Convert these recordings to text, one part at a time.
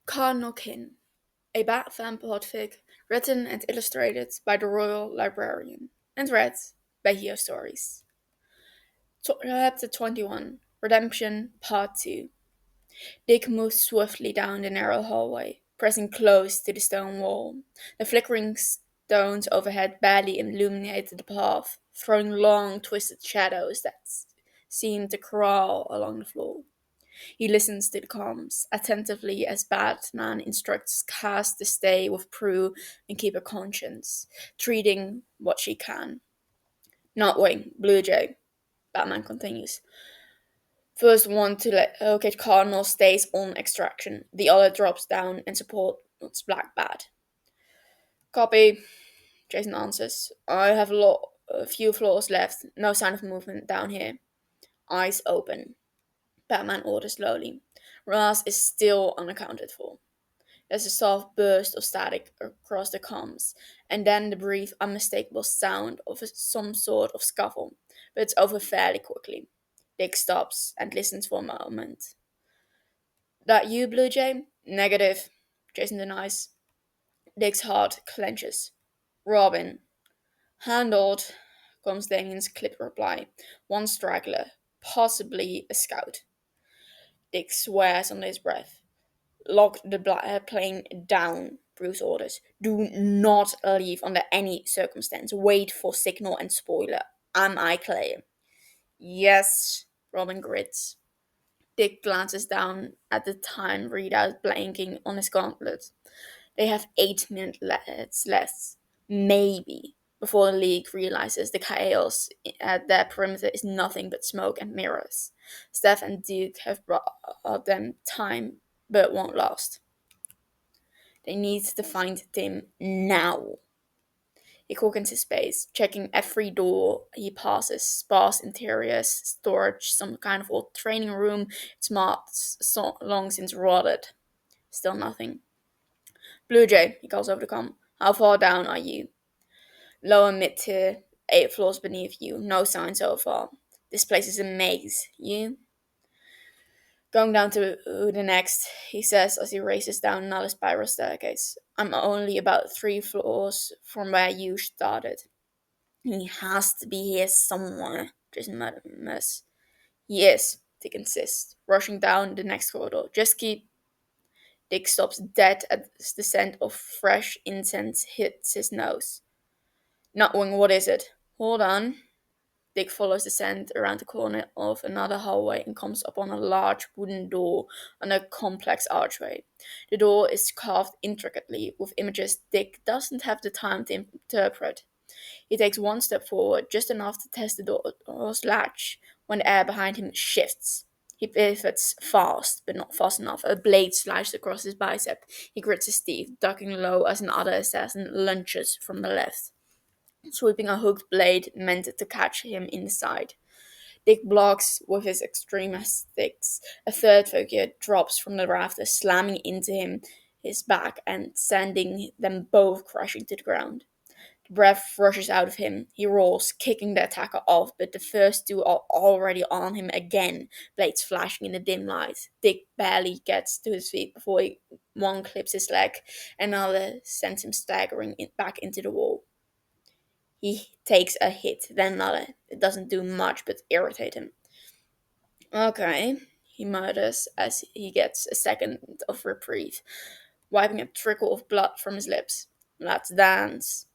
Cardinal, a Batfam Podfic written and illustrated by TheRoyalLibrarian and read by Heo Stories. Chapter 21, Redemption, Part 2. Dick moved swiftly down the narrow hallway, pressing close to the stone wall. The flickering stones overhead barely illuminated the path, throwing long, twisted shadows that seemed to crawl along the floor. He listens to the comms attentively as Batman instructs Cass to stay with Prue and keep her conscience, treating what she can. Nightwing, Blue Jay, Batman continues. First one to locate Cardinal stays on extraction. The other drops down and supports Black Bat. Copy, Jason answers. I have a few floors left. No sign of movement down here. Eyes open. Batman orders slowly. Raz is still unaccounted for. There's a soft burst of static across the comms, and then the brief, unmistakable sound of some sort of scuffle, but it's over fairly quickly. Dick stops and listens for a moment. That you, Blue Jay? Negative, Jason denies. Dick's heart clenches. Robin. Handled, comes Damien's clipped reply. One straggler, possibly a scout. Dick swears under his breath. Lock the plane down, Bruce orders. Do not leave under any circumstance. Wait for signal and spoiler. Am I clear? Yes, Robin grits. Dick glances down at the time readout blinking on his gauntlet. They have 8 minutes left, maybe, before the League realizes the chaos at their perimeter is nothing but smoke and mirrors. Steph and Duke have brought them time, but won't last. They need to find Tim now. He quickens his pace, checking every door he passes. Sparse interiors, storage, some kind of old training room. It's marked long since rotted. Still nothing. Blue Jay, he calls over the comm. How far down are you? Lower mid tier, 8 floors beneath you. No sign so far. This place is a maze. You? Going down to the next, he says as he races down another spiral staircase. I'm only about 3 floors from where you started. He has to be here somewhere, Jason murmurs. He is, Dick insists, rushing down the next corridor. Just keep. Dick stops dead as the scent of fresh incense hits his nose. Nightwing, what is it? Hold on. Dick follows the scent around the corner of another hallway and comes upon a large wooden door on a complex archway. The door is carved intricately with images Dick doesn't have the time to interpret. He takes one step forward, just enough to test the door's latch, when the air behind him shifts. He pivots fast, but not fast enough. A blade slashes across his bicep. He grits his teeth, ducking low as another assassin lunges from the left, sweeping a hooked blade meant to catch him in the side. Dick blocks with his extremistics. A third figure drops from the rafters, slamming into his back and sending them both crashing to the ground. The breath rushes out of him. He rolls, kicking the attacker off, but the first two are already on him again, blades flashing in the dim light. Dick barely gets to his feet before one clips his leg, another sends him staggering back into the wall. He takes a hit, then another. It doesn't do much but irritate him. Okay, he mutters as he gets a second of reprieve, wiping a trickle of blood from his lips. Let's dance.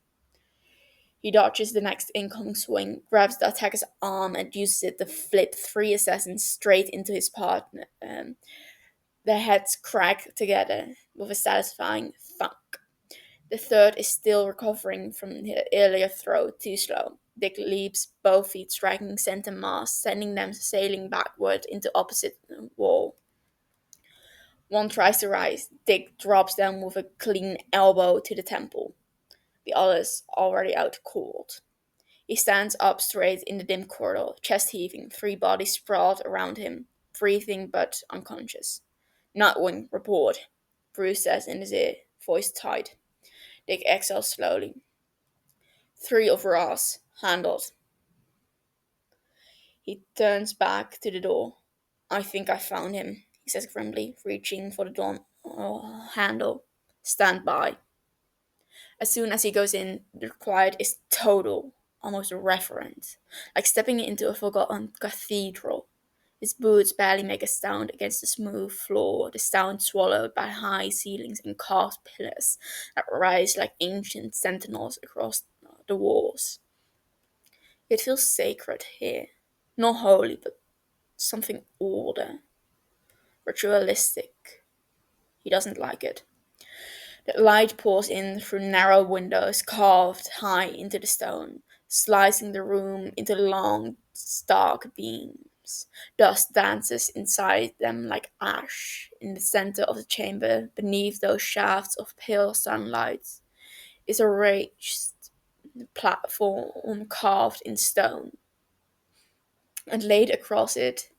He dodges the next incoming swing, grabs the attacker's arm, and uses it to flip 3 assassins straight into his partner. Their heads crack together with a satisfying thunk. The third is still recovering from the earlier throw, too slow. Dick leaps, both feet striking center mass, sending them sailing backward into opposite wall. One tries to rise. Dick drops them with a clean elbow to the temple. The other's already out cold. He stands up straight in the dim corridor, chest heaving, 3 bodies sprawled around him, breathing but unconscious. Nightwing, report, Bruce says in his ear, voice tight. Dick exhales slowly. 3 of Ross, handled. He turns back to the door. I think I found him, he says grimly, reaching for the door handle. Stand by. As soon as he goes in, the quiet is total, almost reverent, like stepping into a forgotten cathedral. His boots barely make a sound against the smooth floor, the sound swallowed by high ceilings and carved pillars that rise like ancient sentinels across the walls. It feels sacred here. Not holy, but something older, ritualistic. He doesn't like it. The light pours in through narrow windows carved high into the stone, slicing the room into long, stark beams. Dust dances inside them like ash. In the center of the chamber, beneath those shafts of pale sunlight, is a raised platform carved in stone, and laid across it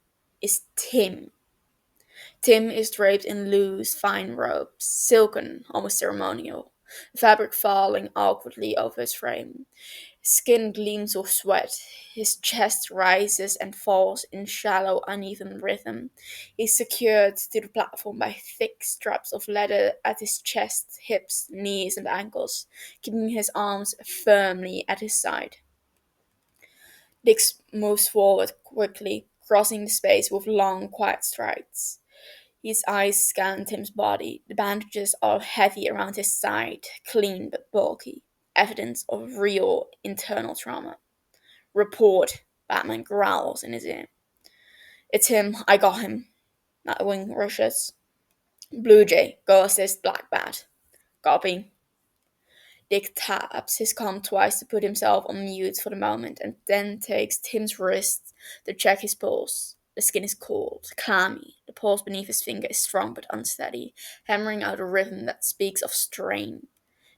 is Tim. Tim is draped in loose, fine robes, silken, almost ceremonial, the fabric falling awkwardly over his frame. His skin gleams with sweat. His chest rises and falls in shallow, uneven rhythm. He's secured to the platform by thick straps of leather at his chest, hips, knees, and ankles, keeping his arms firmly at his side. Dix moves forward quickly, crossing the space with long, quiet strides. His eyes scan Tim's body. The bandages are heavy around his side, clean but bulky, evidence of real internal trauma. Report, Batman growls in his ear. It's him, I got him. Nightwing rushes. Blue Jay, go assist Black Bat. Copy. Dick taps his comm twice to put himself on mute for the moment, and then takes Tim's wrist to check his pulse. The skin is cold, clammy. The pulse beneath his finger is strong but unsteady, hammering out a rhythm that speaks of strain.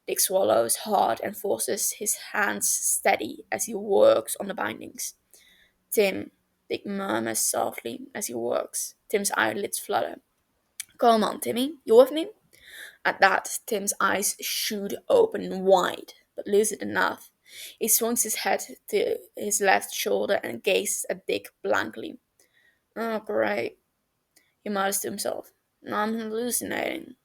Dick swallows hard and forces his hands steady as he works on the bindings. Tim, Dick murmurs softly as he works. Tim's eyelids flutter. Come on, Timmy, you with me? At that, Tim's eyes shoot open wide, but lucid enough. He swings his head to his left shoulder and gazes at Dick blankly. Oh, great, he mutters to himself. I'm hallucinating.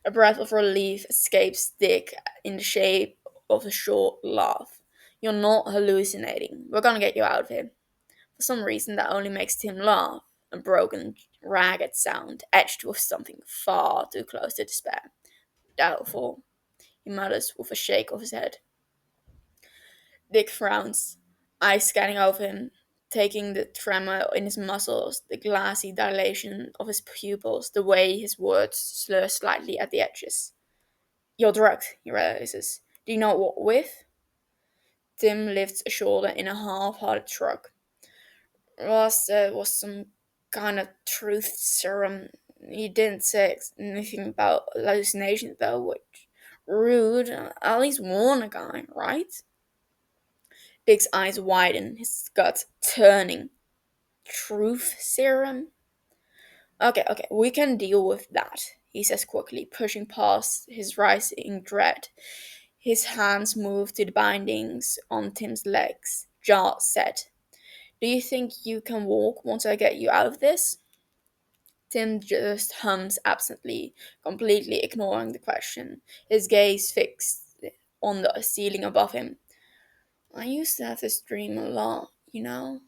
A breath of relief escapes Dick in the shape of a short laugh. You're not hallucinating. We're gonna get you out of here. For some reason, that only makes Tim laugh. A broken, ragged sound, etched with something far too close to despair. Doubtful, he mutters with a shake of his head. Dick frowns, eyes scanning over him, taking the tremor in his muscles, the glassy dilation of his pupils, the way his words slur slightly at the edges. You're drugged, he realizes. Do you know what with? Tim lifts a shoulder in a half-hearted shrug. Ross said it was some kind of truth serum. He didn't say anything about hallucination, though, which rude. At least warn a guy, right? Dick's eyes widen, his gut turning. Truth serum? Okay, we can deal with that, he says quickly, pushing past his rising dread. His hands move to the bindings on Tim's legs, jaw set. Do you think you can walk once I get you out of this? Tim just hums absently, completely ignoring the question, his gaze fixed on the ceiling above him. I used to have this dream a lot, you know?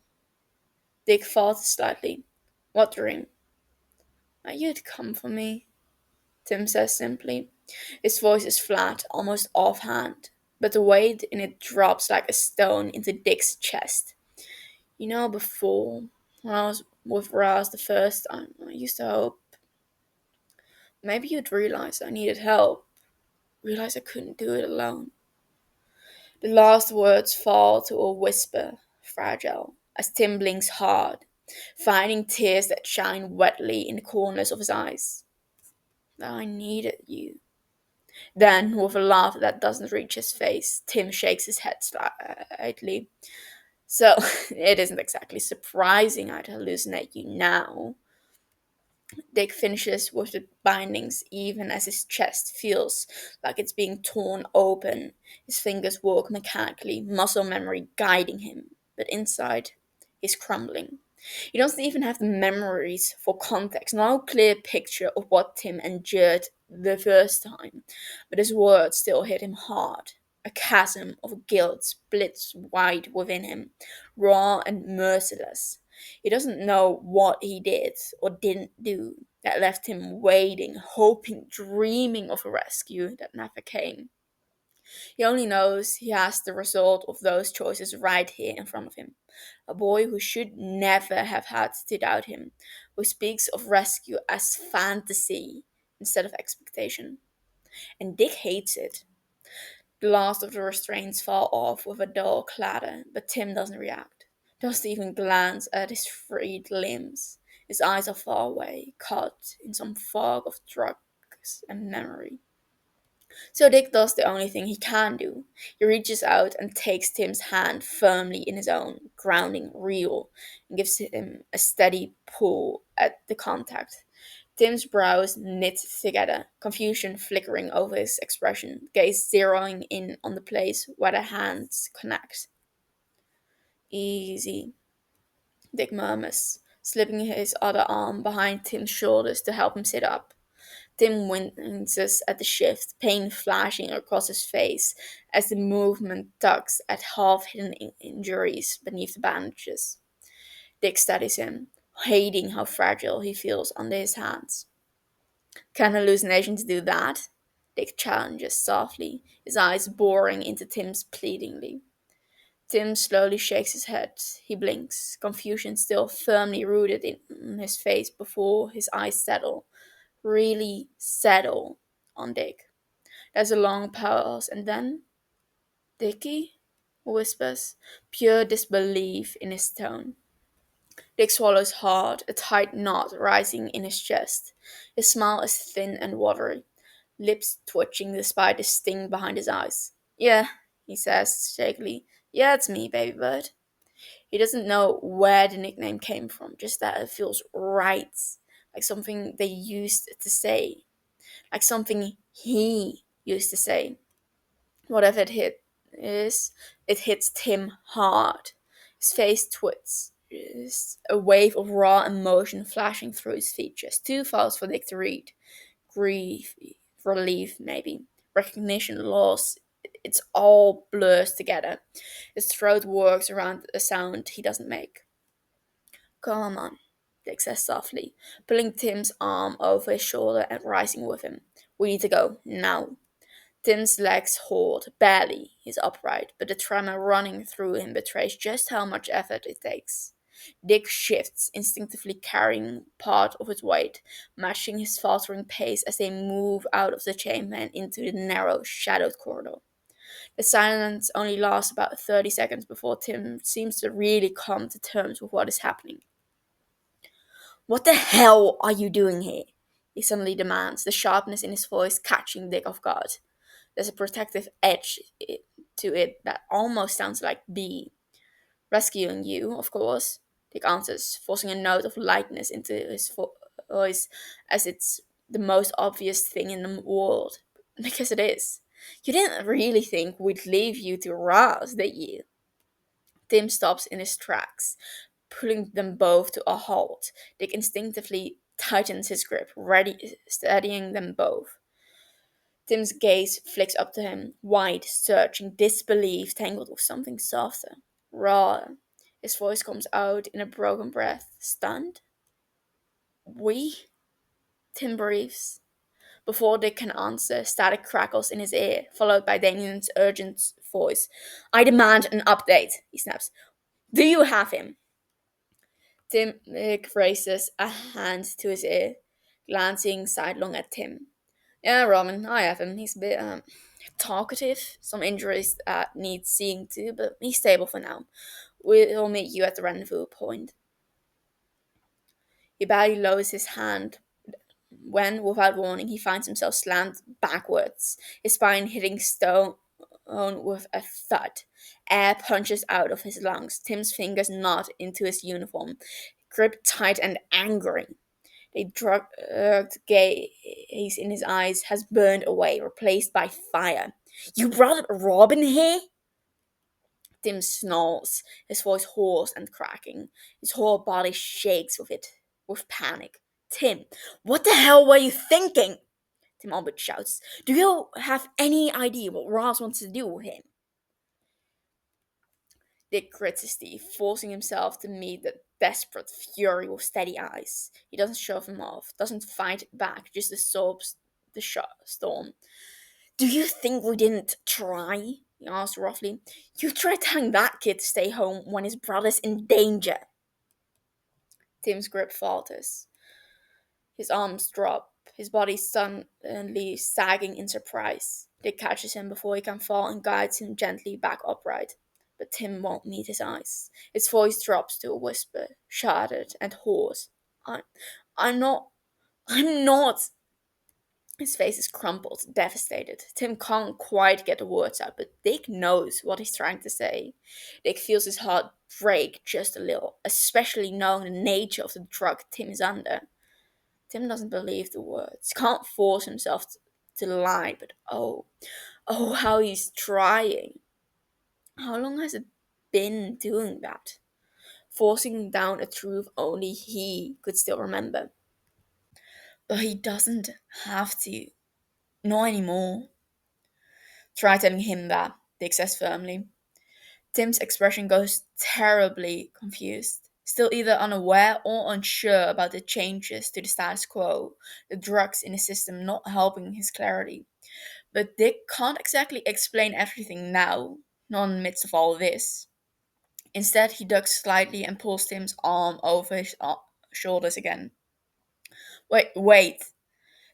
Dick falters slightly. What dream? That you'd come for me, Tim says simply. His voice is flat, almost offhand, but the weight in it drops like a stone into Dick's chest. You know, before, when I was with Raz the first time, I used to hope maybe you'd realize I needed help, realize I couldn't do it alone. The last words fall to a whisper, fragile, as Tim blinks hard, finding tears that shine wetly in the corners of his eyes. That I needed you. Then, with a laugh that doesn't reach his face, Tim shakes his head slightly. So, it isn't exactly surprising I'd hallucinate you now. Dick finishes with the bindings even as his chest feels like it's being torn open. His fingers work mechanically, muscle memory guiding him, but inside, he's crumbling. He doesn't even have the memories for context, no clear picture of what Tim endured the first time, but his words still hit him hard. A chasm of guilt splits wide within him, raw and merciless. He doesn't know what he did or didn't do that left him waiting, hoping, dreaming of a rescue that never came. He only knows he has the result of those choices right here in front of him. A boy who should never have had to doubt him, who speaks of rescue as fantasy instead of expectation. And Dick hates it. The last of the restraints fall off with a dull clatter, but Tim doesn't react. Doesn't even glance at his freed limbs. His eyes are far away, caught in some fog of drugs and memory. So Dick does the only thing he can do. He reaches out and takes Tim's hand firmly in his own, grounding real, and gives him a steady pull at the contact. Tim's brows knit together, confusion flickering over his expression, gaze zeroing in on the place where their hands connect. Easy, Dick murmurs, slipping his other arm behind Tim's shoulders to help him sit up. Tim winces at the shift, pain flashing across his face as the movement tugs at half-hidden injuries beneath the bandages. Dick steadies him, hating how fragile he feels under his hands. Can hallucinations do that? Dick challenges softly, his eyes boring into Tim's pleadingly. Tim slowly shakes his head. He blinks, confusion still firmly rooted in his face before his eyes settle, really settle on Dick. There's a long pause, and then, Dickie? Whispers, pure disbelief in his tone. Dick swallows hard, a tight knot rising in his chest. His smile is thin and watery, lips twitching despite the sting behind his eyes. Yeah, he says shakily. Yeah, it's me, baby bird. He doesn't know where the nickname came from, just that it feels right, like something they used to say, like something he used to say. Whatever it hits Tim hard. His face twits. There's a wave of raw emotion flashing through his features, too fast for Dick to read. Grief, relief, maybe. Recognition, loss. It's all blurs together. His throat works around a sound he doesn't make. Come on, Dick says softly, pulling Tim's arm over his shoulder and rising with him. We need to go, now. Tim's legs hold, barely. He's upright, but the tremor running through him betrays just how much effort it takes. Dick shifts, instinctively carrying part of his weight, matching his faltering pace as they move out of the chamber and into the narrow, shadowed corridor. The silence only lasts about 30 seconds before Tim seems to really come to terms with what is happening. What the hell are you doing here? He suddenly demands, the sharpness in his voice catching Dick off guard. There's a protective edge to it that almost sounds like B. Rescuing you, of course, Dick answers, forcing a note of lightness into his voice as it's the most obvious thing in the world. Because it is. You didn't really think we'd leave you to rot, did you? Tim stops in his tracks, pulling them both to a halt. Dick instinctively tightens his grip, ready, steadying them both. Tim's gaze flicks up to him, wide, searching, disbelief tangled with something softer, rawer. His voice comes out in a broken breath. Stunned? We? Tim breathes. Before Dick can answer, static crackles in his ear, followed by Damien's urgent voice. I demand an update, he snaps. Do you have him? Tim raises a hand to his ear, glancing sidelong at Tim. Yeah, Robin, I have him. He's a bit talkative. Some injuries that need seeing to, but he's stable for now. We'll meet you at the rendezvous point. He barely lowers his hand when, without warning, he finds himself slammed backwards, his spine hitting stone with a thud. Air punches out of his lungs. Tim's fingers knot into his uniform, gripped tight and angry. The drugged gaze in his eyes has burned away, replaced by fire. You brought Robin here? Tim snarls, his voice hoarse and cracking. His whole body shakes with panic. Tim, what the hell were you thinking? Tim Albert shouts. Do you have any idea what Ross wants to do with him? Dick grits his teeth, forcing himself to meet the desperate fury with steady eyes. He doesn't shove him off, doesn't fight back, just absorbs the storm. Do you think we didn't try? He asked roughly. You tried telling that kid to stay home when his brother's in danger. Tim's grip falters. His arms drop, his body suddenly sagging in surprise. Dick catches him before he can fall and guides him gently back upright. But Tim won't meet his eyes. His voice drops to a whisper, shattered and hoarse. I, I'm not. I'm not. His face is crumpled, devastated. Tim can't quite get the words out, but Dick knows what he's trying to say. Dick feels his heart break just a little, especially knowing the nature of the drug Tim is under. Tim doesn't believe the words, can't force himself to lie, but oh, how he's trying. How long has it been doing that? Forcing down a truth only he could still remember. But he doesn't have to. Not anymore. Try telling him that, Dick says firmly. Tim's expression goes terribly confused, still either unaware or unsure about the changes to the status quo, the drugs in his system not helping his clarity. But Dick can't exactly explain everything now, not in the midst of all this. Instead, he ducks slightly and pulls Tim's arm over his shoulders again. Wait.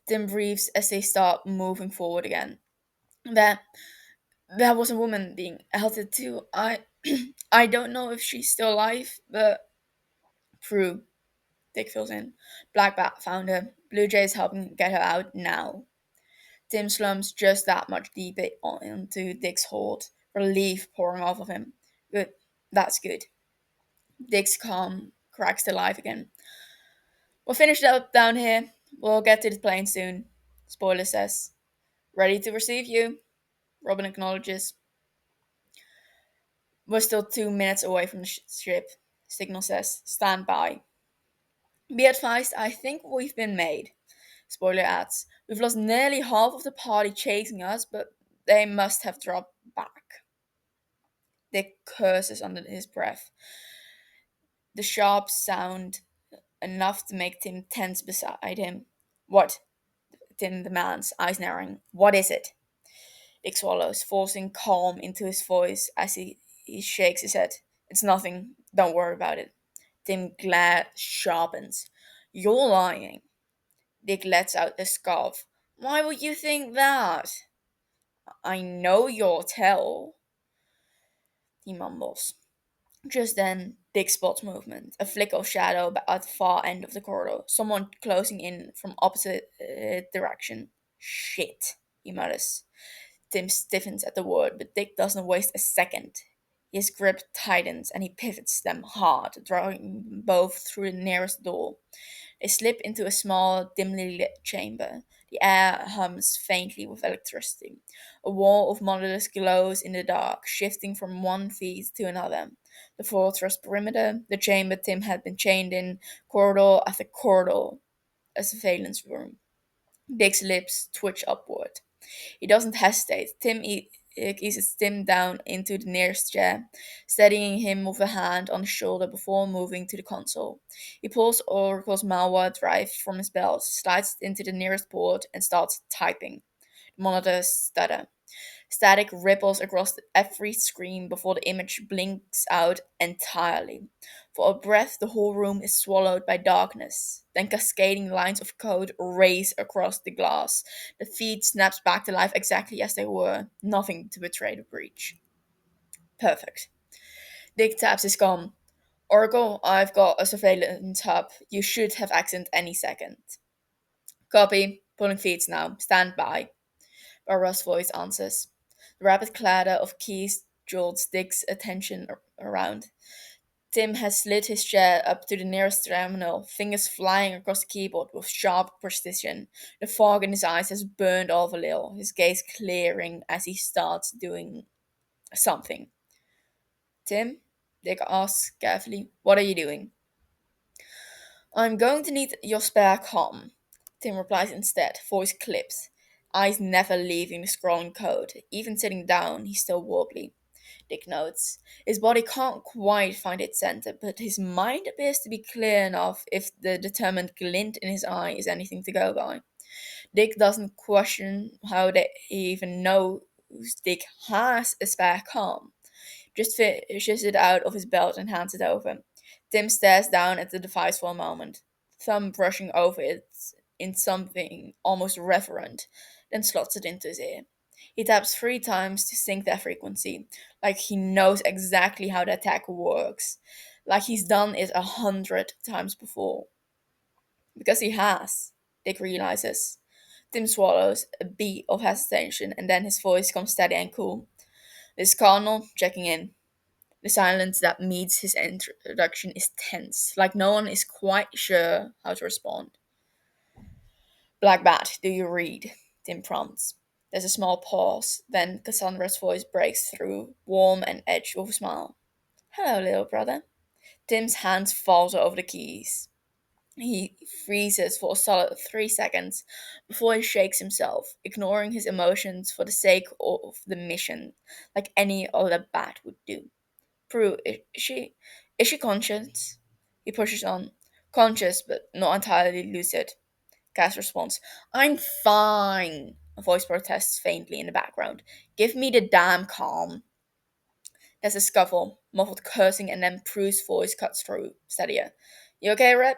Tim breathes as they start moving forward again. There, there was a woman being held too. I don't know if she's still alive, but true. Dick fills in. Black Bat found her. Blue Jay's helping get her out now. Tim slumps just that much deeper into Dick's hold, relief pouring off of him. Good. That's good. Dick's calm cracks to life again. We'll finish up down here. We'll get to the plane soon. Spoiler says. Ready to receive you. Robin acknowledges. We're still 2 minutes away from the ship. Signal says. Stand by. Be advised, I think we've been made. Spoiler adds. We've lost nearly half of the party chasing us, but they must have dropped back. Dick curses under his breath. The sharp sound enough to make Tim tense beside him. What? Tim demands, eyes narrowing. What is it? Dick swallows, forcing calm into his voice as he shakes his head. It's nothing. Don't worry about it. Tim glare sharpens. You're lying. Dick lets out a scoff. Why would you think that? I know you'll tell, he mumbles. Just then, Dick spots movement, a flick of shadow at the far end of the corridor, someone closing in from opposite direction. Shit, he mutters. Tim stiffens at the word, but Dick doesn't waste a second. His grip tightens and he pivots them hard, drawing them both through the nearest door. They slip into a small, dimly lit chamber. The air hums faintly with electricity. A wall of monoliths glows in the dark, shifting from one feed to another. The fortress perimeter, the chamber Tim had been chained in, corridor after corridor, a surveillance room. Dick's lips twitch upward. He doesn't hesitate. Eases Tim down into the nearest chair, steadying him with a hand on his shoulder before moving to the console. He pulls Oracle's malware drive from his belt, slides it into the nearest port, and starts typing. The monitors stutter. Static ripples across every screen before the image blinks out entirely. For a breath, the whole room is swallowed by darkness. Then cascading lines of code race across the glass. The feed snaps back to life exactly as they were. Nothing to betray the breach. Perfect. Dick taps his gun. Oracle, I've got a surveillance hub. You should have access any second. Copy. Pulling feeds now. Stand by. Barbara's voice answers. The rapid clatter of keys jolts Dick's attention around. Tim has slid his chair up to the nearest terminal, fingers flying across the keyboard with sharp precision. The fog in his eyes has burned off a little, his gaze clearing as he starts doing something. Tim, Dick asks carefully, what are you doing? I'm going to need your spare com, Tim replies instead, voice clips, eyes never leaving the scrolling code. Even sitting down, he's still wobbly. Dick notes. His body can't quite find its center, but his mind appears to be clear enough if the determined glint in his eye is anything to go by. Dick doesn't question how they even knows Dick has a spare com. Just fishes it out of his belt and hands it over. Tim stares down at the device for a moment, thumb brushing over it in something almost reverent, then slots it into his ear. He taps 3 times to sync their frequency, like he knows exactly how the attack works, like he's done it 100 times before. Because he has, Dick realizes. Tim swallows a beat of hesitation, and then his voice comes steady and cool. This is Cardinal checking in. The silence that meets his introduction is tense, like no one is quite sure how to respond. Black Bat, do you read? Tim prompts. There's a small pause, then Cassandra's voice breaks through, warm and edged with a smile. Hello, little brother. Tim's hands falter over the keys. He freezes for a solid 3 seconds before he shakes himself, ignoring his emotions for the sake of the mission, like any other bat would do. Prue, is she conscious? He pushes on. Conscious, but not entirely lucid. Cass responds, I'm fine. A voice protests faintly in the background. Give me the damn calm. There's a scuffle, muffled cursing, and then Prue's voice cuts through, steadier. You okay, Red?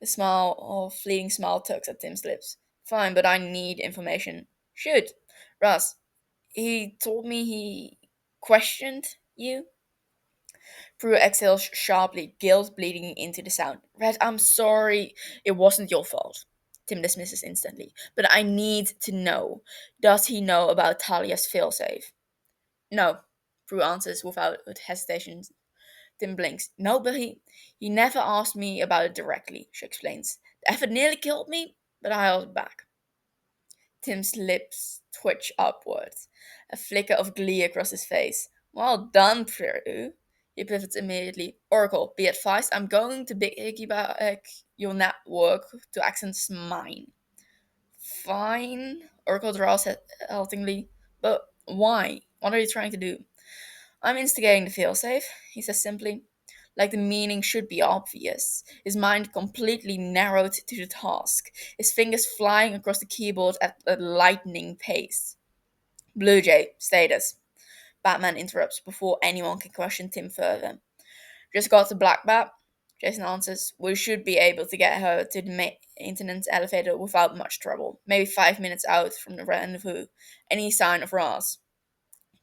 Fleeting smile tugs at Tim's lips. Fine, but I need information. Shoot. Russ, he told me he questioned you? Prue exhales sharply, guilt bleeding into the sound. Red, I'm sorry. It wasn't your fault. Tim dismisses instantly. But I need to know. Does he know about Talia's failsafe? No, Prue answers without hesitation. Tim blinks. No, but he never asked me about it directly, she explains. The effort nearly killed me, but I held it back. Tim's lips twitch upwards, a flicker of glee across his face. Well done, Prue. He pivots immediately. Oracle, be advised, I'm going to piggyback your network to access mine. Fine, Oracle draws haltingly. But why? What are you trying to do? I'm instigating the failsafe, he says simply. Like the meaning should be obvious. His mind completely narrowed to the task, his fingers flying across the keyboard at a lightning pace. Blue Jay, status. Batman interrupts before anyone can question Tim further. Just got the Black Bat, Jason answers. We should be able to get her to the maintenance elevator without much trouble. Maybe 5 minutes out from the rendezvous. Any sign of Ross?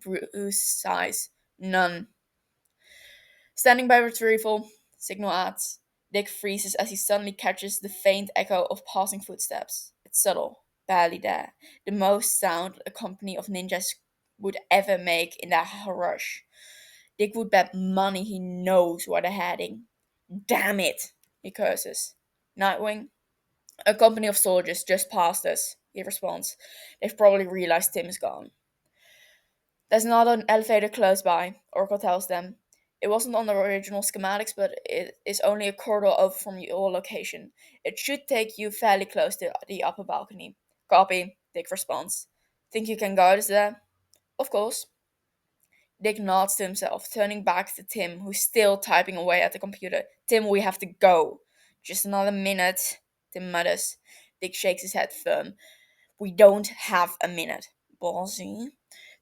Bruce sighs. None. Standing by retrieval, signal adds. Dick freezes as he suddenly catches the faint echo of passing footsteps. It's subtle, barely there. The most sound a company of ninjas would ever make in that rush. Dick would bet money he knows where they're heading. Damn it, he curses. Nightwing? A company of soldiers just passed us, he responds. They've probably realized Tim is gone. There's another elevator close by, Oracle tells them. It wasn't on the original schematics, but it is only a corridor over from your location. It should take you fairly close to the upper balcony. Copy, Dick responds. Think you can guide us there? Of course. Dick nods to himself, turning back to Tim, who's still typing away at the computer. Tim, we have to go. Just another minute, Tim mutters. Dick shakes his head firm. We don't have a minute, bossy.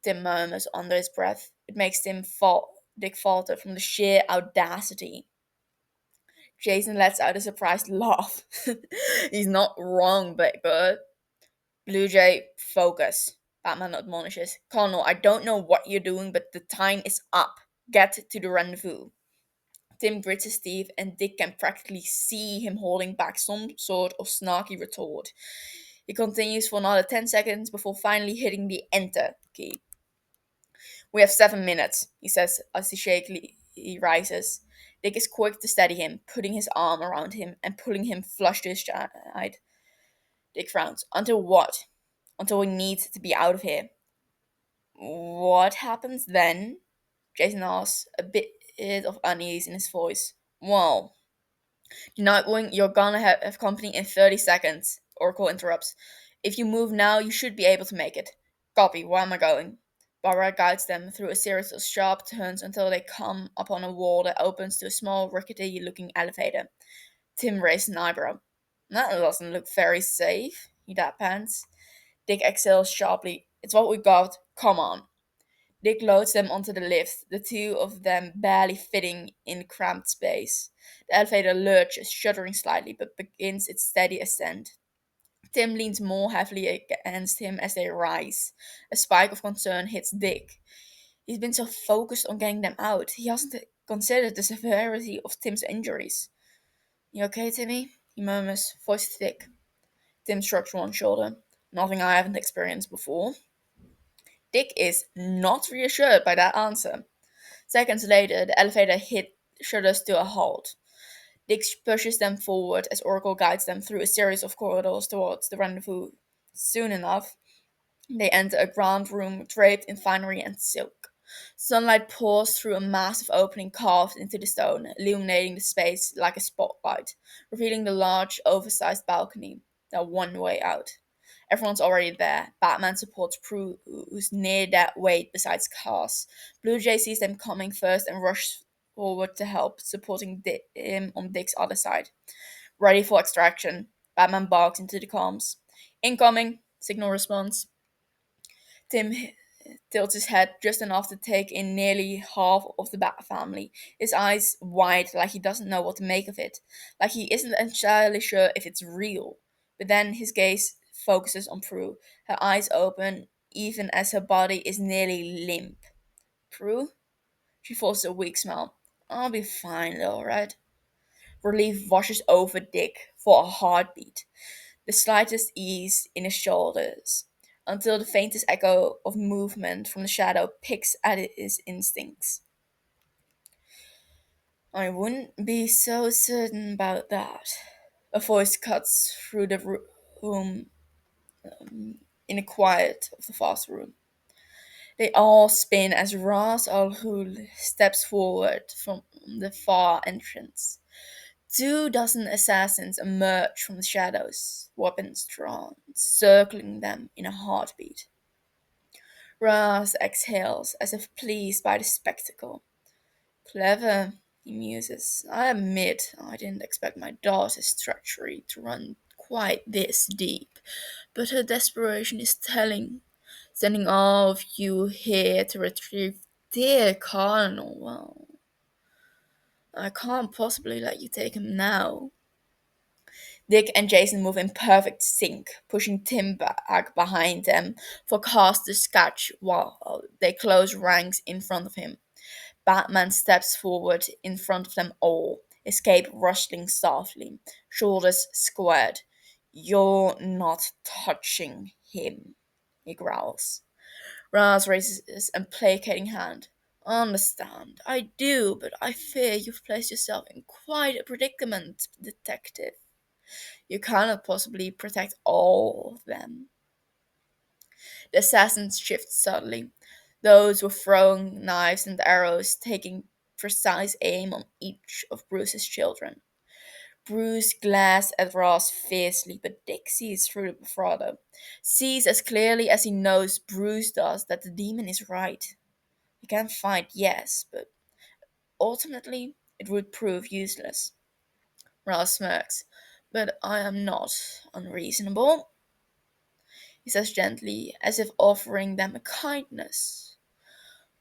Tim murmurs under his breath. It makes Dick falter from the sheer audacity. Jason lets out a surprised laugh. He's not wrong, but good. Blue Jay, focus. Batman admonishes. Connell, I don't know what you're doing, but the time is up. Get to the rendezvous. Tim grits his teeth, and Dick can practically see him holding back some sort of snarky retort. He continues for another 10 seconds before finally hitting the enter key. We have 7 minutes, he says as he rises. Dick is quick to steady him, putting his arm around him and pulling him flush to his side. Dick frowns. Until what? Until we need to be out of here. What happens then? Jason asks, a bit of unease in his voice. Well, Nightwing, you're gonna have company in 30 seconds, Oracle interrupts. If you move now, you should be able to make it. Copy, where am I going? Barbara guides them through a series of sharp turns until they come upon a wall that opens to a small, rickety-looking elevator. Tim raised an eyebrow. That doesn't look very safe, he deadpans. Dick exhales sharply. It's what we got. Come on. Dick loads them onto the lift, the two of them barely fitting in cramped space. The elevator lurches, shuddering slightly, but begins its steady ascent. Tim leans more heavily against him as they rise. A spike of concern hits Dick. He's been so focused on getting them out, he hasn't considered the severity of Tim's injuries. You okay, Timmy? He murmurs, voice thick. Tim shrugs one shoulder. Nothing I haven't experienced before. Dick is not reassured by that answer. Seconds later, the elevator shudders to a halt. Dick pushes them forward as Oracle guides them through a series of corridors towards the rendezvous. Soon enough, they enter a grand room draped in finery and silk. Sunlight pours through a massive opening carved into the stone, illuminating the space like a spotlight, revealing the large, oversized balcony, their one way out. Everyone's already there. Batman supports Prue, who's near that weight besides Cars. Blue Jay sees them coming first and rushes forward to help, supporting him on Dick's other side. Ready for extraction. Batman barks into the comms. Incoming, signal response. Tim tilts his head just enough to take in nearly half of the Bat family, his eyes wide like he doesn't know what to make of it, like he isn't entirely sure if it's real. But then his gaze focuses on Prue, her eyes open even as her body is nearly limp. Prue? She forces a weak smile. I'll be fine though, right? Relief washes over Dick for a heartbeat, the slightest ease in his shoulders, until the faintest echo of movement from the shadow picks at his instincts. I wouldn't be so certain about that. A voice cuts through the room in the quiet of the fast room. They all spin as Ra's al Ghul steps forward from the far entrance. 2 dozen assassins emerge from the shadows, weapons drawn, circling them in a heartbeat. Raz exhales as if pleased by the spectacle. Clever, he muses. I admit I didn't expect my daughter's treachery to run quite this deep, but her desperation is telling. Sending all of you here to retrieve dear Cardinal, well, I can't possibly let you take him now. Dick and Jason move in perfect sync, pushing Tim back behind them for Cast to catch while they close ranks in front of him. Batman steps forward in front of them all, his cape rustling softly, shoulders squared. You're not touching him, he growls. Raz raises a placating hand. Understand, I do, but I fear you've placed yourself in quite a predicament, detective. You cannot possibly protect all of them. The assassins shift subtly, those with throwing knives and arrows taking precise aim on each of Bruce's children. Bruce glares at Ross fiercely, but Dick sees through the bravado. Sees as clearly as he knows Bruce does that the demon is right. He can fight, yes, but ultimately it would prove useless. Ross smirks. But I am not unreasonable, he says gently, as if offering them a kindness.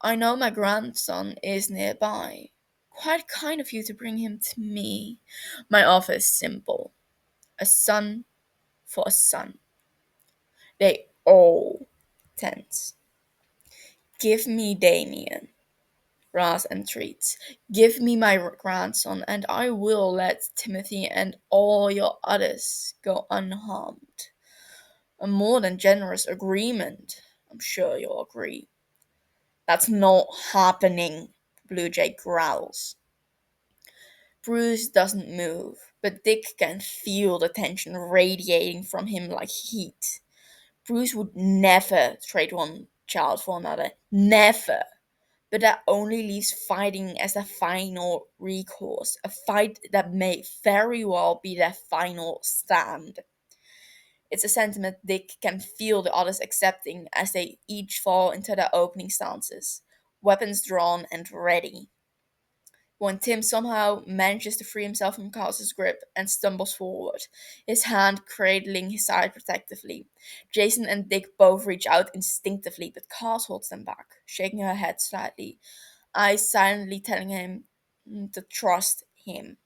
I know my grandson is nearby. Quite kind of you to bring him to me. My offer is simple. A son for a son. They all tense. Give me Damien, Raz entreats. Give me my grandson, and I will let Timothy and all your others go unharmed. A more than generous agreement, I'm sure you'll agree. That's not happening, Blue Jay growls. Bruce doesn't move, but Dick can feel the tension radiating from him like heat. Bruce would never trade one child for another. Never. but that only leaves fighting as a final recourse, a fight that may very well be their final stand. It's a sentiment Dick can feel the others accepting as they each fall into their opening stances, weapons drawn and ready. When Tim somehow manages to free himself from Carl's grip and stumbles forward, his hand cradling his side protectively, Jason and Dick both reach out instinctively, but Carl holds them back, shaking her head slightly, eyes silently telling him to trust him.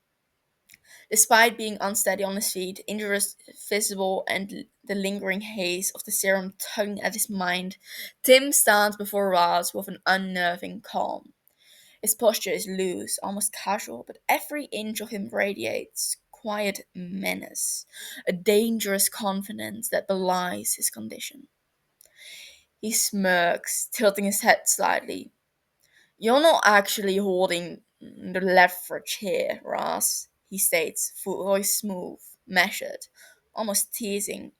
Despite being unsteady on his feet, injuries visible, and the lingering haze of the serum tugging at his mind, Tim stands before Raz with an unnerving calm. His posture is loose, almost casual, but every inch of him radiates quiet menace, a dangerous confidence that belies his condition. He smirks, tilting his head slightly. "You're not actually holding the leverage here, Ras," he states, voice smooth, measured, almost teasing.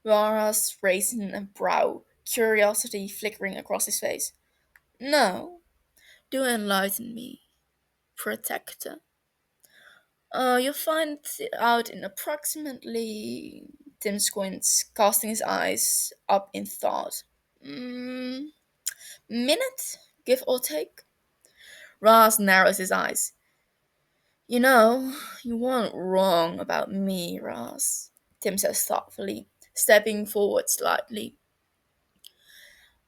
Ras raising a brow, curiosity flickering across his face. "No, do enlighten me, protector." You'll find it out in approximately. Tim squints, casting his eyes up in thought. Minute, give or take. Ras narrows his eyes. "You know, you weren't wrong about me, Ras," Tim says thoughtfully, stepping forward slightly.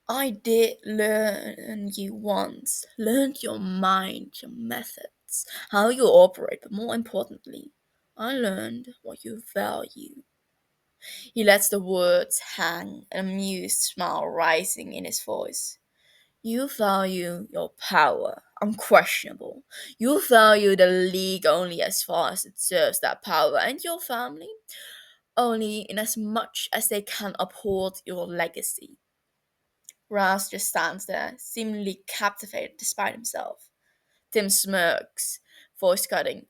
"I did learn you once, learned your mind, your methods, how you operate, but more importantly, I learned what you value." He lets the words hang, an amused smile rising in his voice. "You value your power, unquestionable. You value the League only as far as it serves that power, and your family only in as much as they can uphold your legacy." Raz just stands there, seemingly captivated despite himself. Tim smirks, voice cutting.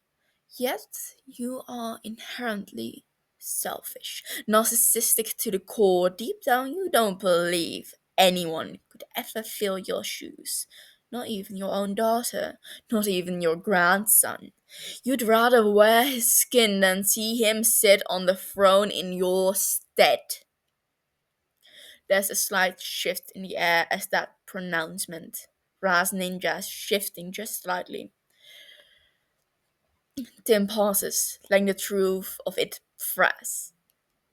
"Yet you are inherently selfish, narcissistic to the core. Deep down, you don't believe anyone could ever fill your shoes. Not even your own daughter, not even your grandson. You'd rather wear his skin than see him sit on the throne in your stead." There's a slight shift in the air as that pronouncement. Raz Ninja's shifting just slightly. Tim pauses, letting the truth of it press.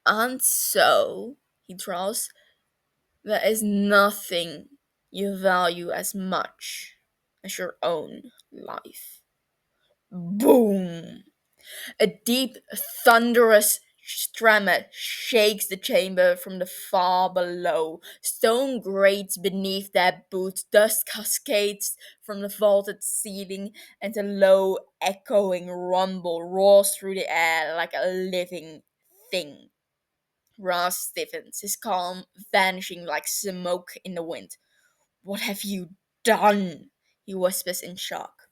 "And so," he draws, "there is nothing you value as much as your own life." Boom! A deep, thunderous tremor shakes the chamber from the far below. Stone grates beneath their boots, dust cascades from the vaulted ceiling, and a low, echoing rumble roars through the air like a living thing. Ras stiffens, his calm vanishing like smoke in the wind. "What have you done?" he whispers in shock.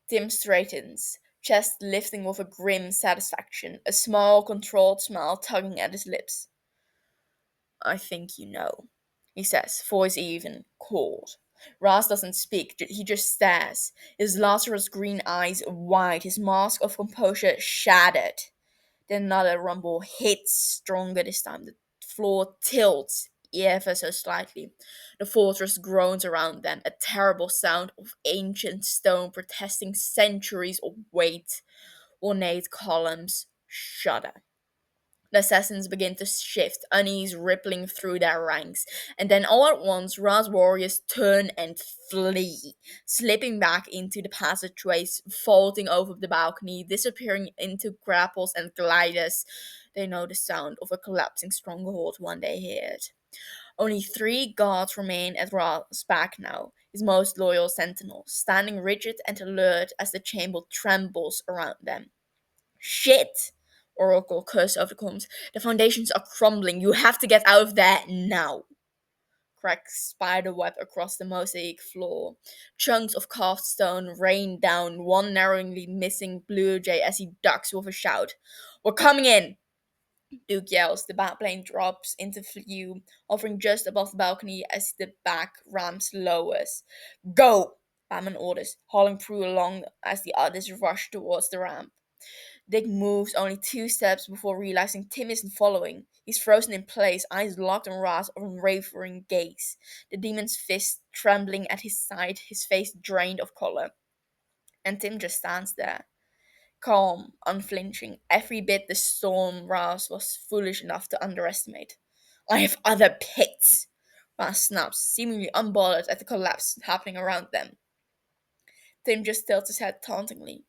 Tim straightens, chest lifting with a grim satisfaction, a small, controlled smile tugging at his lips. "I think you know," he says, voice even, cold. Ras doesn't speak, he just stares, his Lazarus green eyes wide, his mask of composure shattered. Then another rumble hits, stronger this time. The floor tilts ever so slightly. The fortress groans around them, a terrible sound of ancient stone protesting centuries of weight. Ornate columns shudder. The assassins begin to shift, unease rippling through their ranks, and then all at once Ra's warriors turn and flee, slipping back into the passageways, vaulting over the balcony, disappearing into grapples and gliders. They know the sound of a collapsing stronghold when they hear it. Only 3 guards remain at Ra's back now, his most loyal sentinels, standing rigid and alert as the chamber trembles around them. "Shit!" Oracle cursed over the comms. "The foundations are crumbling. You have to get out of there now." Cracks spiderweb across the mosaic floor. Chunks of carved stone rain down, one narrowly missing blue jay as he ducks with a shout. "We're coming in!" Duke yells. The Batplane drops into view, hovering just above the balcony as the back ramps lowers. Go! Batman orders, hauling through along as the others rush towards the ramp. Dick moves only 2 steps before realizing Tim isn't following. He's frozen in place, eyes locked on Ra's unwavering gaze. The demon's fist trembling at his side, his face drained of color. And Tim just stands there, calm, unflinching, every bit the storm Raz was foolish enough to underestimate. I have other pits! Raz snaps, seemingly unbothered at the collapse happening around them. Tim just tilts his head tauntingly.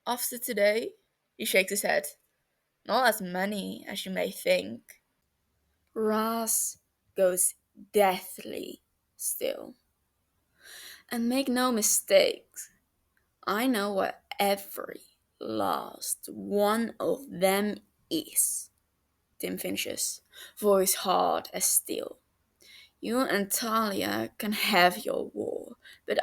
After today, he shakes his head. Not as many as you may think. Raz goes deathly still. And make no mistakes, I know where every last one of them is. Tim finishes, voice hard as steel. You and Talia can have your war, but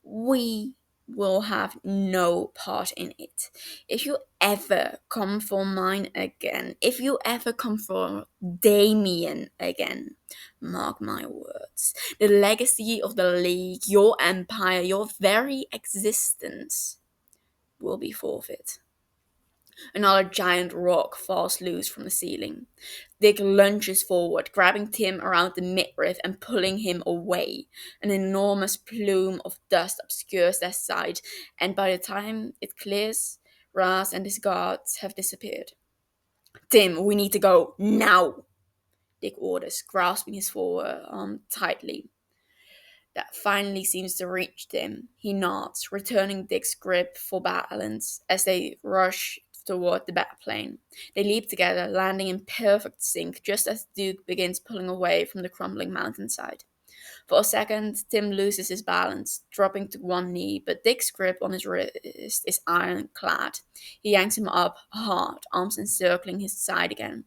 we will have no part in it. If you ever come for mine again, if you ever come for Damien again, mark my words, the legacy of the League, your empire, your very existence will be forfeit. Another giant rock falls loose from the ceiling. Dick lunges forward, grabbing Tim around the midriff and pulling him away. An enormous plume of dust obscures their sight, and by the time it clears, Raz and his guards have disappeared. Tim, we need to go now, Dick orders, grasping his forearm tightly. That finally seems to reach Tim. He nods, returning Dick's grip for balance as they rush toward the Batplane. They leap together, landing in perfect sync just as Duke begins pulling away from the crumbling mountainside. For a second, Tim loses his balance, dropping to one knee, but Dick's grip on his wrist is ironclad. He yanks him up hard, arms encircling his side again.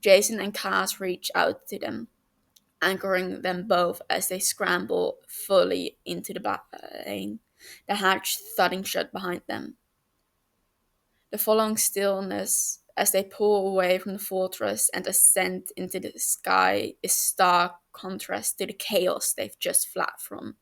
Jason and Kaz reach out to them, anchoring them both as they scramble fully into the plane, the hatch thudding shut behind them. The following stillness as they pull away from the fortress and ascend into the sky is stark contrast to the chaos they've just fled from.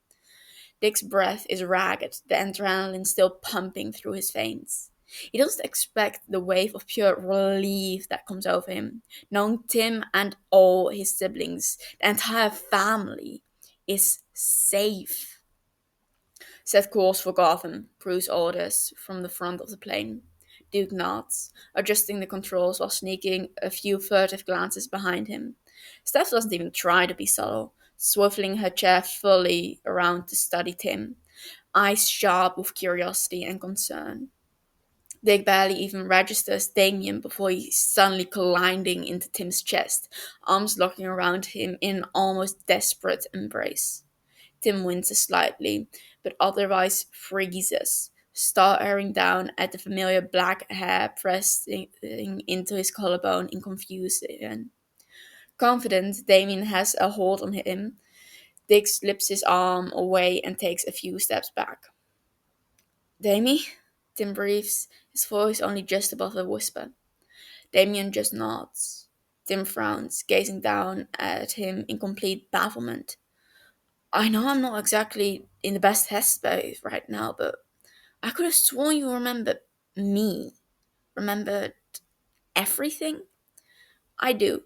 Dick's breath is ragged, the adrenaline still pumping through his veins. He doesn't expect the wave of pure relief that comes over him, knowing Tim and all his siblings, the entire family, is safe. Set course for Gotham, Bruce orders from the front of the plane. Duke nods, adjusting the controls while sneaking a few furtive glances behind him. Steph doesn't even try to be subtle, swiveling her chair fully around to study Tim, eyes sharp with curiosity and concern. Dick barely even registers Damien before he's suddenly colliding into Tim's chest, arms locking around him in an almost desperate embrace. Tim winces slightly, but otherwise freezes, staring down at the familiar black hair pressing into his collarbone in confusion. Confident Damien has a hold on him, Dick slips his arm away and takes a few steps back. Damie? Tim breathes, his voice only just above a whisper. Damien just nods. Tim frowns, gazing down at him in complete bafflement. I know I'm not exactly in the best headspace right now, but I could have sworn you remembered me. Remembered everything? I do,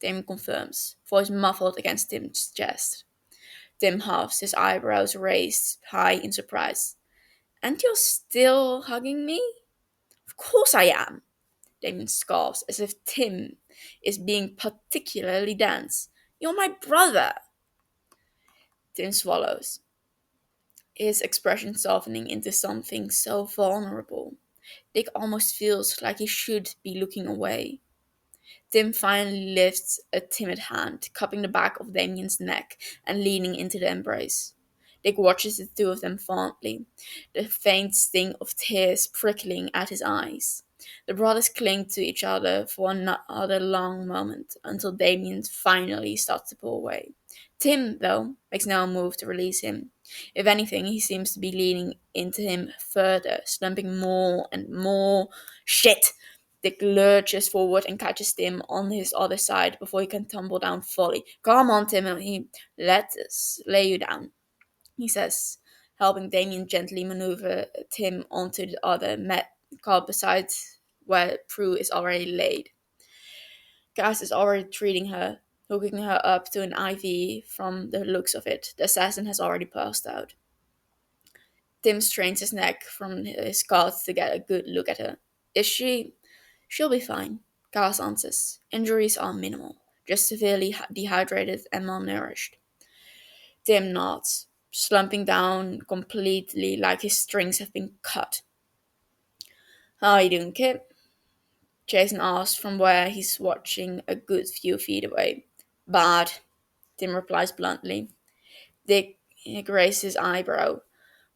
Tim confirms, voice muffled against Tim's chest. Tim huffs, his eyebrows raised high in surprise. And you're still hugging me? Of course I am, Damien scoffs, as if Tim is being particularly dense. You're my brother. Tim swallows, his expression softening into something so vulnerable. Dick almost feels like he should be looking away. Tim finally lifts a timid hand, cupping the back of Damien's neck and leaning into the embrace. Dick watches the two of them fondly, the faint sting of tears prickling at his eyes. The brothers cling to each other for another long moment until Damien finally starts to pull away. Tim, though, makes no move to release him. If anything, he seems to be leaning into him further, slumping more and more. Shit! Dick lurches forward and catches Tim on his other side before he can tumble down fully. Come on, Tim, and he let us lay you down, he says, helping Damien gently maneuver Tim onto the other mat car beside where Prue is already laid. Cass is already treating her, hooking her up to an IV. From the looks of it, the assassin has already passed out. Tim strains his neck from his cot to get a good look at her. Is she? She'll be fine, Cass answers. Injuries are minimal, just severely dehydrated and malnourished. Tim nods, slumping down completely like his strings have been cut. How you doing, kid? Jason asks from where he's watching a good few feet away. Bad, Tim replies bluntly. Dick raises his eyebrow,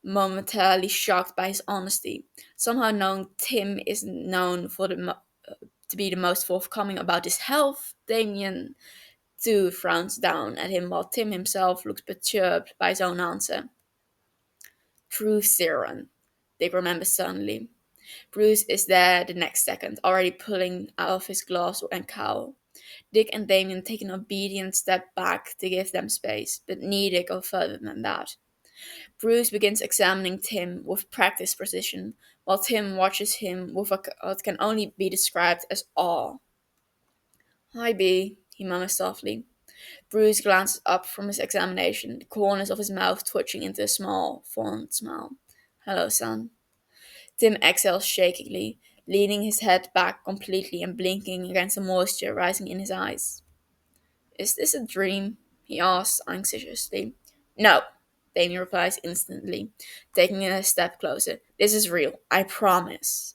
momentarily shocked by his honesty. Somehow knowing Tim isn't known for to be the most forthcoming about his health, Damien too frowns down at him while Tim himself looks perturbed by his own answer. True serum, Dick remembers suddenly. Bruce is there the next second, already pulling off his gloves and cowl. Dick and Damien take an obedient step back to give them space, but neither go further than that. Bruce begins examining Tim with practiced precision, while Tim watches him with what can only be described as awe. Hi, B, he murmurs softly. Bruce glances up from his examination, the corners of his mouth twitching into a small, fond smile. Hello, son. Tim exhales shakily, leaning his head back completely and blinking against the moisture rising in his eyes. Is this a dream? He asks anxiously. No, Damien replies instantly, taking a step closer. This is real, I promise.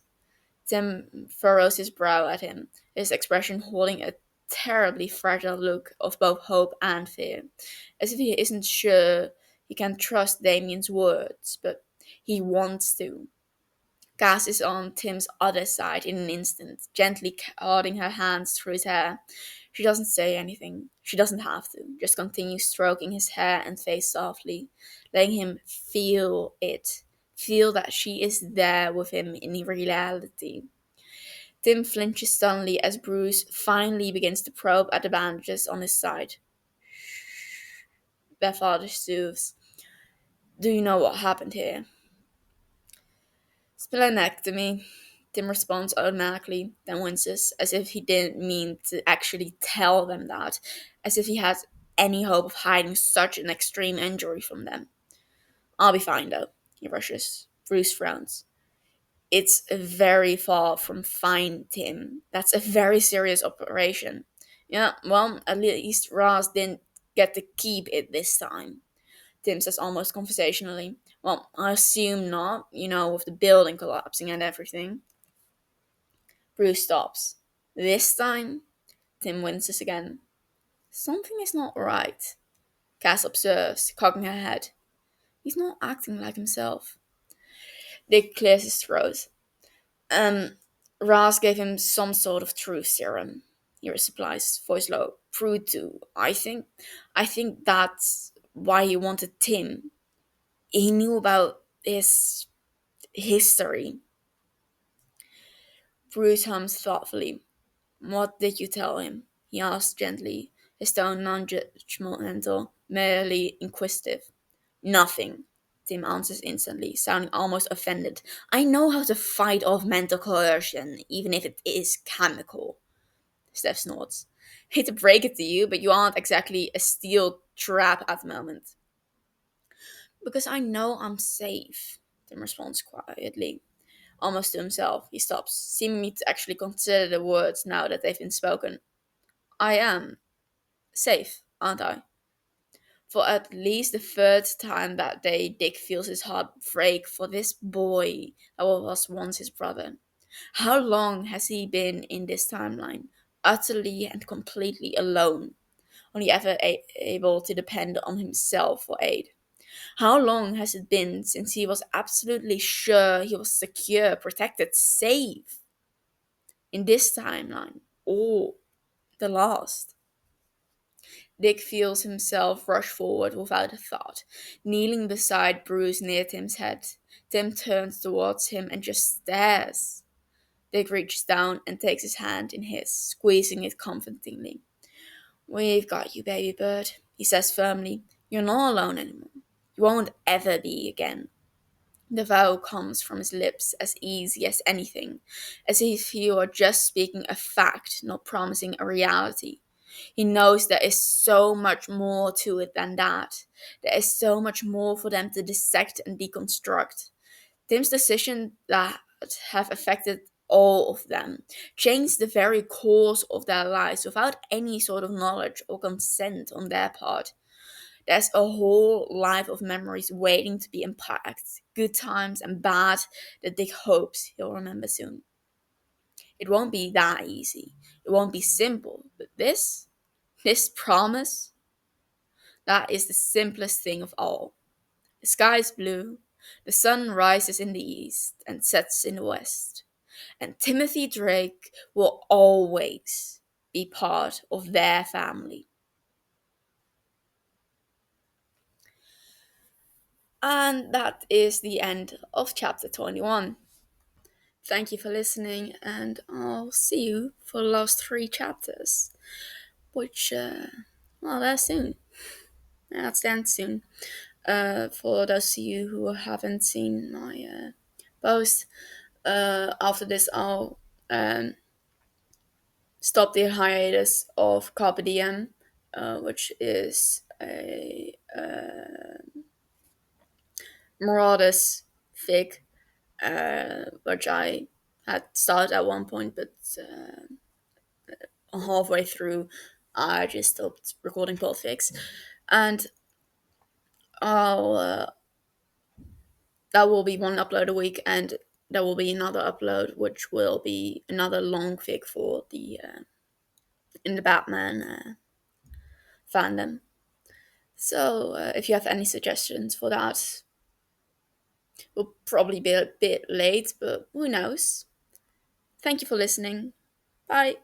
Tim furrows his brow at him, his expression holding a terribly fragile look of both hope and fear, as if he isn't sure he can trust Damien's words, but he wants to. Cass is on Tim's other side in an instant, gently holding her hands through his hair. She doesn't say anything. She doesn't have to. Just continue stroking his hair and face softly, letting him feel it. Feel that she is there with him in reality. Tim flinches suddenly as Bruce finally begins to probe at the bandages on his side. Shh, their father soothes. Do you know what happened here? Splenectomy, Tim responds automatically, then winces, as if he didn't mean to actually tell them that, as if he had any hope of hiding such an extreme injury from them. I'll be fine, though, he rushes. Bruce frowns. It's very far from fine, Tim. That's a very serious operation. Yeah, well, at least Ross didn't get to keep it this time. Tim says almost conversationally. Well, I assume not, with the building collapsing and everything. Bruce stops. This time? Tim winces again. Something is not right, Cass observes, cocking her head. He's not acting like himself. Dick clears his throat. Um, Raz gave him some sort of truth serum, he replies, voice low. Prue too. I think that's why he wanted Tim. He knew about his history. Bruce hums thoughtfully. What did you tell him? He asked gently, his tone non-judgmental, merely inquisitive. Nothing, Tim answers instantly, sounding almost offended. I know how to fight off mental coercion, even if it is chemical. Steph snorts. Hate to break it to you, but you aren't exactly a steel trap at the moment. Because I know I'm safe, Tim responds quietly. Almost to himself, he stops, seeming to actually consider the words now that they've been spoken. I am safe, aren't I? For at least the third time that day, Dick feels his heart break for this boy that was once his brother. How long has he been in this timeline? Utterly and completely alone, only ever able to depend on himself for aid. How long has it been since he was absolutely sure he was secure, protected, safe in this timeline or the last? Dick feels himself rush forward without a thought, kneeling beside Bruce near Tim's head. Tim turns towards him and just stares. Dick reaches down and takes his hand in his, squeezing it comfortingly. "We've got you, baby bird," he says firmly. "You're not alone anymore. You won't ever be again." The vow comes from his lips as easy as anything, as if he were just speaking a fact, not promising a reality. He knows there is so much more to it than that. There is so much more for them to dissect and deconstruct. Tim's decision that have affected all of them, changed the very course of their lives without any sort of knowledge or consent on their part. There's a whole life of memories waiting to be unpacked, good times and bad, that Dick hopes he'll remember soon. It won't be that easy. It won't be simple, but this promise, that is the simplest thing of all. The sky is blue, the sun rises in the east and sets in the west, and Timothy Drake will always be part of their family. And that is the end of chapter 21. Thank you for listening, and I'll see you for the last 3 chapters, which, well, they're soon. That's the end soon. For those of you who haven't seen my post, after this, I'll stop the hiatus of Carpe Diem, which is a Marauders fig, which I had started at one point, but halfway through, I just stopped recording Podfics, and I'll that will be one upload a week, and there will be another upload, which will be another long fic for the in the Batman fandom. So if you have any suggestions for that, will probably be a bit late, but who knows. Thank you for listening. Bye.